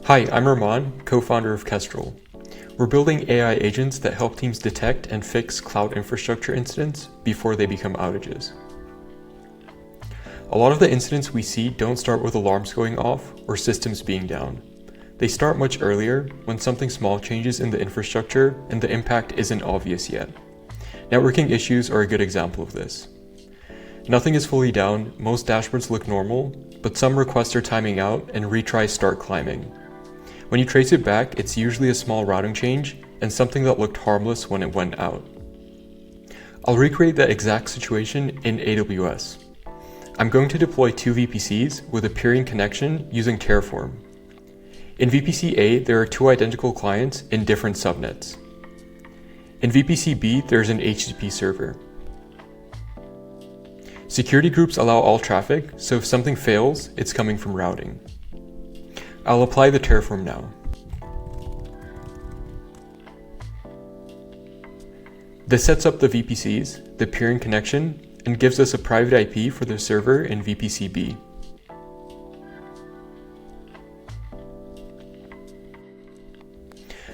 Hi, I'm Rahman, co-founder of Kestrel. We're building AI agents that help teams detect and fix cloud infrastructure incidents before they become outages. A lot of the incidents we see don't start with alarms going off or systems being down. They start much earlier when something small changes in the infrastructure and the impact isn't obvious yet. Networking issues are a good example of this. Nothing is fully down, most dashboards look normal, but some requests are timing out and retries start climbing. When you trace it back, it's usually a small routing change and something that looked harmless when it went out. I'll recreate that exact situation in AWS. I'm going to deploy two VPCs with a peering connection using Terraform. In VPC A, there are two identical clients in different subnets. In VPC B, there's an HTTP server. Security groups allow all traffic, so if something fails, it's coming from routing. I'll apply the Terraform now. This sets up the VPCs, the peering connection, and gives us a private IP for the server in VPC B.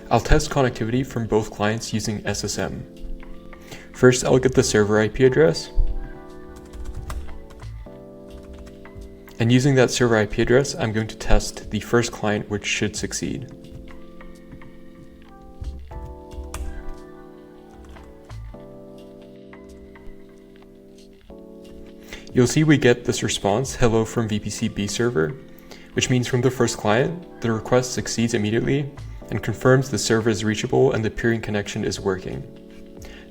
I'll test connectivity from both clients using SSM. First, I'll get the server IP address. And using that server IP address, I'm going to test the first client, which should succeed. You'll see we get this response, hello from VPC B server, which means from the first client, the request succeeds immediately and confirms the server is reachable and the peering connection is working.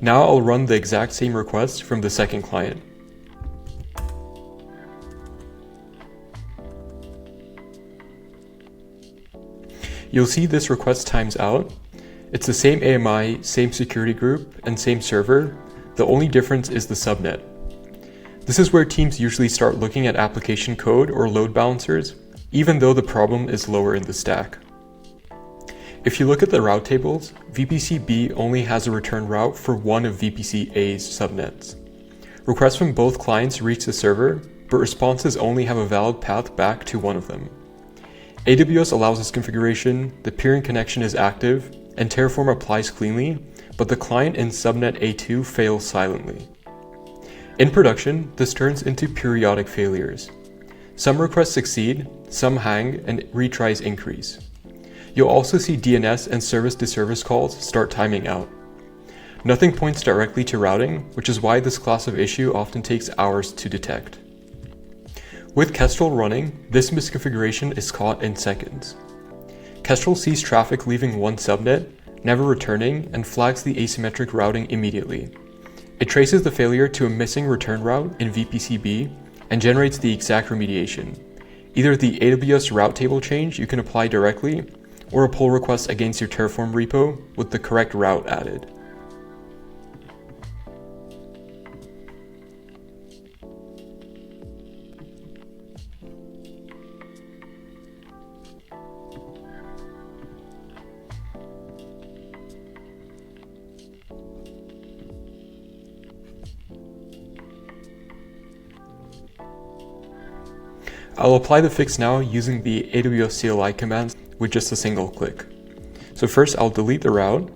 Now I'll run the exact same request from the second client. You'll see this request times out. It's the same AMI, same security group, and same server. The only difference is the subnet. This is where teams usually start looking at application code or load balancers, even though the problem is lower in the stack. If you look at the route tables, VPC B only has a return route for one of VPC A's subnets. Requests from both clients reach the server, but responses only have a valid path back to one of them. AWS allows this configuration, the peering connection is active, and Terraform applies cleanly, but the client in subnet A2 fails silently. In production, this turns into periodic failures. Some requests succeed, some hang, and retries increase. You'll also see DNS and service-to-service calls start timing out. Nothing points directly to routing, which is why this class of issue often takes hours to detect. With Kestrel running, this misconfiguration is caught in seconds. Kestrel sees traffic leaving one subnet, never returning, and flags the asymmetric routing immediately. It traces the failure to a missing return route in VPC B and generates the exact remediation, either the AWS route table change you can apply directly, or a pull request against your Terraform repo with the correct route added. I'll apply the fix now using the AWS CLI commands with just a single click. So first I'll delete the route.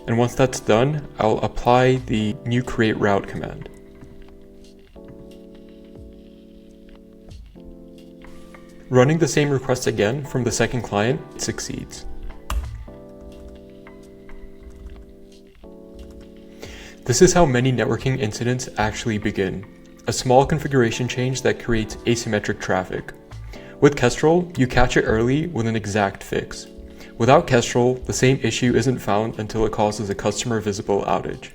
And once that's done, I'll apply the new create route command. Running the same request again from the second client succeeds. This is how many networking incidents actually begin. A small configuration change that creates asymmetric traffic. With Kestrel, you catch it early with an exact fix. Without Kestrel, the same issue isn't found until it causes a customer visible outage.